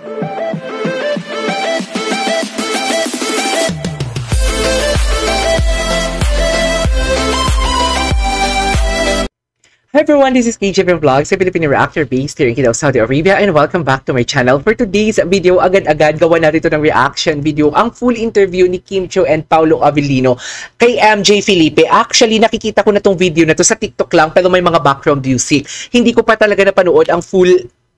Hi everyone, this is KJM Vlogs, a Filipino reactor based here in Kidao, Saudi Arabia, and welcome back to my channel. For today's video, agad-agad gawa natin ito ng reaction video, ang full interview ni Kim Chiu and Paolo Avellino kay MJ Felipe. Actually, nakikita ko na tong video na to sa TikTok lang, pero may mga background music. Hindi ko pa talaga napanood ang full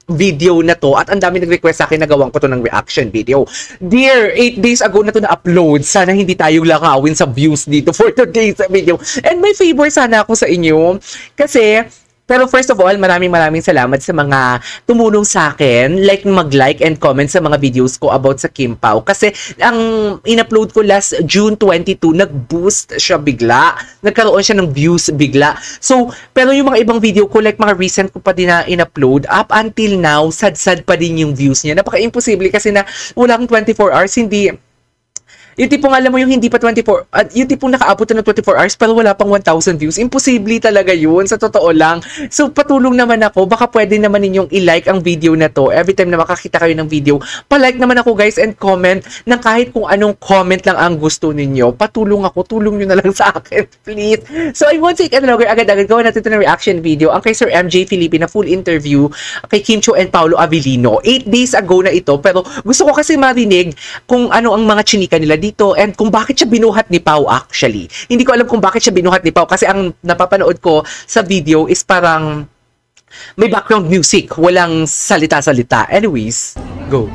video na to at ang dami nag-request sa akin na gawang ko to ng reaction video. Dear, 8 days ago na to na-upload. Sana hindi tayo lakawin sa views dito for today's video. And may favor sana ako sa inyo kasi pero first of all, maraming salamat sa mga tumulong sa akin, like mag-like and comment sa mga videos ko about sa Kim Pao. Kasi ang in-upload ko last June 22, nag-boost siya bigla. Nagkaroon siya ng views bigla. So, pero yung mga ibang video ko, like mga recent ko pa din na in-upload, up until now, sad-sad pa din yung views niya. Napaka-imposible kasi na walang 24 hours, hindi. Yung tipong alam mo yung hindi pa 24, yung tipong nakaabot na ng 24 hours pero wala pang 1,000 views. Imposible talaga yun, sa totoo lang. So, patulong naman ako. Baka pwede naman ninyong i-like ang video na to. Every time na makakita kayo ng video, pa-like naman ako guys and comment ng kahit kung anong comment lang ang gusto ninyo. Patulong ako. Tulong nyo na lang sa akin, please. So, I won't take any longer. Agad-agad gawa natin ito ng reaction video. Ang kay Sir MJ Felipe na full interview kay Kim Chiu and Paolo Avellino. 8 days ago na ito. Pero gusto ko kasi marinig kung ano ang mga chinika nila dito and kung bakit siya binuhat ni Pao actually. Hindi ko alam kung bakit siya binuhat ni Pao kasi ang napapanood ko sa video is parang may background music, walang salita-salita. Anyways, go.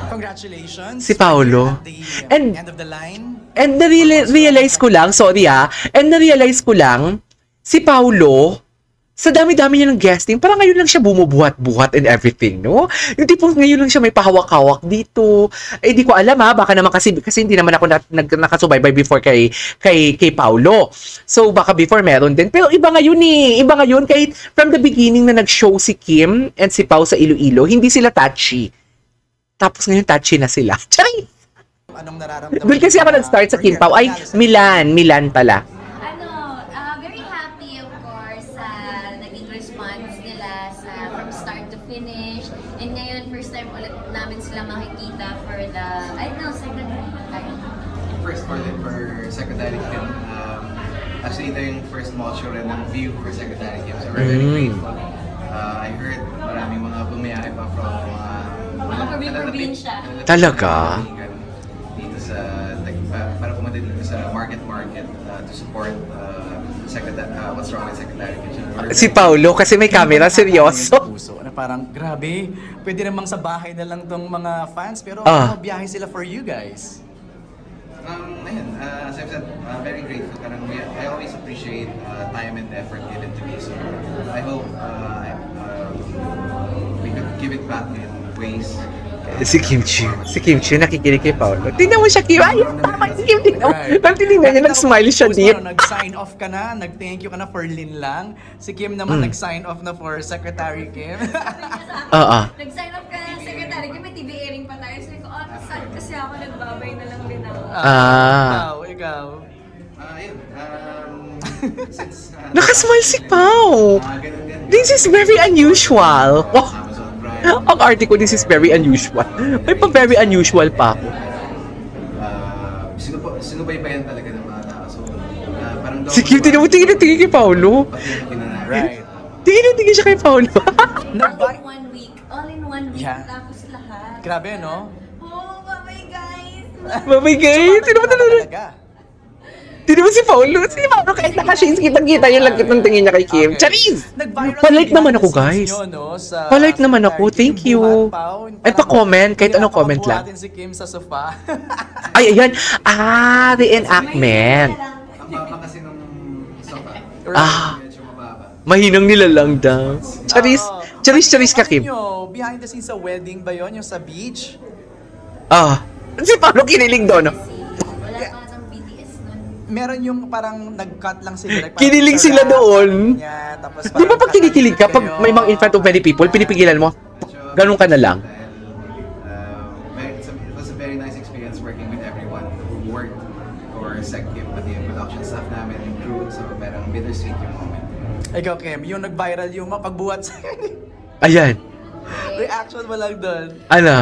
Congratulations. Si Paolo. At the And end of the line. And na-realize ko lang, sorry and na-realize ko lang si Paolo sa dami-dami niya ng guesting, parang ngayon lang siya bumubuhat-buhat and everything, no? Yung tipong ngayon lang siya may pahawak-hawak dito. Eh, di ko alam baka naman kasi hindi naman ako nakasubaybay before kay Paolo. So, baka before meron din. Pero iba ngayon iba ngayon kahit from the beginning na nag-show si Kim and si Pao sa Iloilo, hindi sila touchy. Tapos ngayon touchy na sila. Charing! Anong nararamdaman? Doon kasi ako nag-start sa Kim Pao. Ay, Milan pala. Finish. And ngayon, first time ulit namin sila makikita for the, I don't know, second time. First for Secretary Kim. Actually, ito yung first mall show rin ng View for Secretary Kim. So we're very grateful. I heard maraming mga bumiyahe pa from mga probinsya. Talaga? Dito sa, para pumunta dito sa market to support What's Wrong with Secretary Kim. Si Paolo kasi may camera, seryoso. Parang grabe, pwede namang sa bahay na lang tong mga fans pero biyahe sila for you guys. Ayun, as I've said, very grateful. I always appreciate time and effort given to me. So I hope we could give it back in ways. Si Kim Chiu nakikinig kay Paolo. Tingnan mo siya, Kim. Ayun, si Kim, tingnan mo. Tingnan niya, nag-smile siya deep. Nag-sign off ka na, nag-thank you ka na for Lin Lang. Si Kim naman nag-sign off na for Secretary Kim. Nag-sign off ka na Secretary Kim, may TV airing pa tayo. Sabi ko, sad kasi ako, nagbabay na lang din ako. Ikaw. Ayun, Nakasmile si Pao. This is very unusual. Ang arte ko, this is very unusual. May pa very unusual pa ako. Sinubaybayan talaga ng mga tao. So, parang Si Kim, tingin kay Paolo. Right. Tingin siya kay Paolo. All in one week, Yeah. tapos lahat. Grabe, no? Oh, bye-bye guys! Bye-bye guys. Sino ba talaga? Tingnan mo si Paolo. Si Paolo kahit naka-shades, kitang-kita yung lagkit ng tingin niya kay Kim. Charis! Palike naman ako guys. Palike naman ako. Thank you. Ay, pa-comment. Kahit anong comment lang. si Kim sa sofa. Ay, ayan. Reenactment. Ang baba kasi nung sofa. Medyo mababa. Mahinang nila lang daw. Charis ka, Kim. Behind the scenes sa wedding ba yun? Yung sa beach? Si Paolo kinilig doon. Wala pa ng BTS nun. Meron yung parang nag-cut lang sila. Like, Kinilig sila doon. Tapos Di ba pag kinikilig ka, pag may mga in front of many people, pinipigilan mo? Ganun ka na lang. It was a very nice experience working with everyone who worked for SecKim, pati yung production staff namin, yung crew. So parang bittersweet yung moment. Ikaw, Kim, yung nag-viral yung mapagbuhat sa Ayan. Reaction mo lang doon. Ano?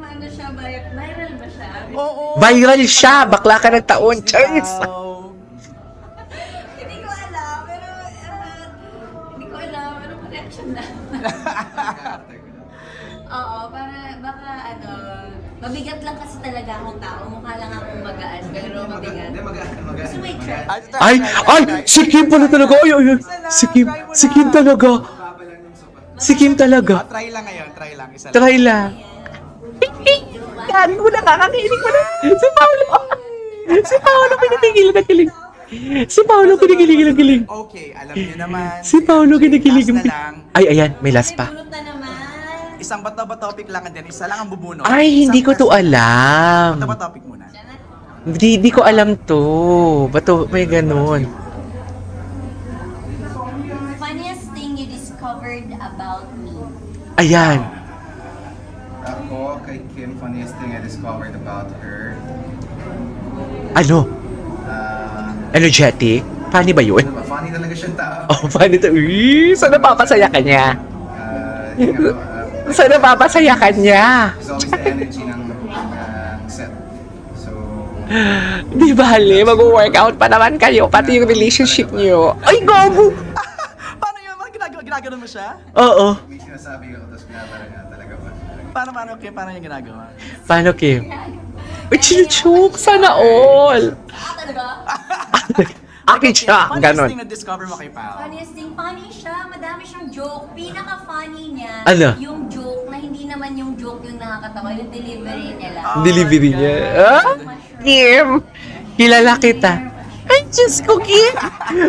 Ano siya, viral ba siya? Oo. Viral siya! Bakla ka ng taon, Charles! Wow. Hindi ko alam, pero hindi ko alam, anong reaction na. Oo, para baka mabigat lang kasi talaga akong tao. Mukha lang akong magaan, pero mabigat. Hindi, magaan. So wait, try. Ay! Si Kim pala talaga! Ay! Si Kim talaga! Baba lang ng sopa. Si Kim talaga! Try lang ngayon, try lang. Isa lang. Try lang. Gari ko na, kakakilig ko na. Si Paolo! Si Paolo kinikilig ng kilig. Si Paolo kinikilig ng kilig. Okay, alam niyo naman. Si Paolo kinikilig ng Last na lang. Ay, ayan, may last pa. Bunot na naman. Isang bato ba topic lang din. Isa lang ang bubunot. Ay, hindi ko to Bato alam. ba topic muna? Hindi ko alam to. Bato, may ganun. Funniest thing you discovered about me. Ayan. Ako, kay Kim, funniest thing I discovered about her. Ano? Energetic? Funny ba yun? Ano ba? Funny talaga siyang tao. Oh, funny to. Sana papasaya ka niya. Yun nga, Sana papasaya ka niya. it's always the energy ng set. So, Di bale, mag-workout pa naman kayo, pati yung relationship niyo. Ay, gago! Paano yun? Ginagawa mo siya? Oo. may sinasabi ako, tapos binabarang nga talaga ba? Paano, okay, paano yung ginagawa? Paano, Kim? Uy, chinuchuk! Sana all! Talaga? Akin siya, Funniest ganon. thing na-discover mo kay Pao? Funniest thing, funny siya. Madami siyang joke. Pinaka-funny niya, Ano? yung joke na hindi naman yung joke yung nakakatawa, yung delivery niya lang. Delivery niya. Ah? Kim! Kilala kita. Ay, Diyos ko, Kim!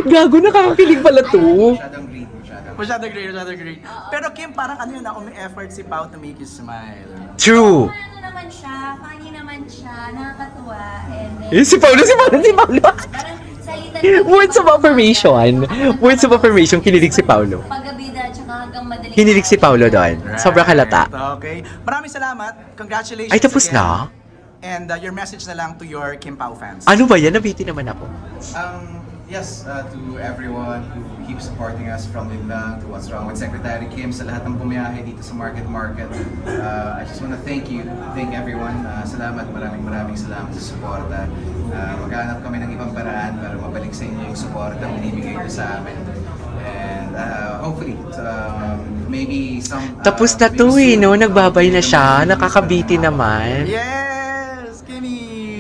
Gago, nakakakilig pala to. Masyadong green. Masyado great. Pero Kim, parang ano yun na umi-effort si Pao to make you smile. True. Ano naman siya, funny naman siya, nakakatuwa. And then, Si Paolo! parang salita Words of affirmation. Words of affirmation, kinilig si Paolo. Pagabida, tsaka hanggang madaling Kinilig si Paolo doon. Sobrang halata. Okay. Maraming salamat. Congratulations Ay, tapos again. na? And your message na lang to your Kim Pao fans. Ano ba yan? Nabiti naman ako. Yes, to everyone who keeps supporting us from Linlang to What's Wrong with Secretary Kim, sa lahat ng bumiyahe dito sa Market. I just want to thank everyone. Salamat, maraming salamat sa suporta. Maghanap kami ng ibang paraan para mabalik sa inyo yung suporta ang binibigay nyo sa amin. And hopefully, maybe some... Tapos na to eh, no? Nagbabay na siya. Nakakabiti naman. Yes! Kimmy!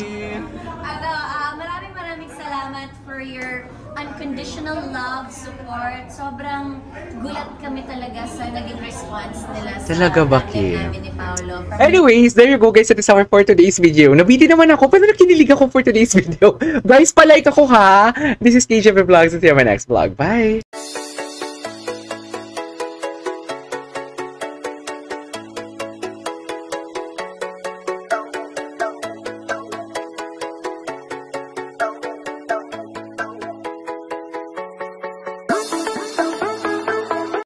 Maraming salamat for your unconditional love, support. Sobrang gulat kami talaga sa naging response nila sa Talaga ba, content Kim? namin ni Paolo. Anyways, there you go guys. That is our for today's video. Nabiti naman ako. Paano nakinilig ako for today's video? Guys, palike ako ha. This is KJ Vlogs. See you on my next vlog. Bye!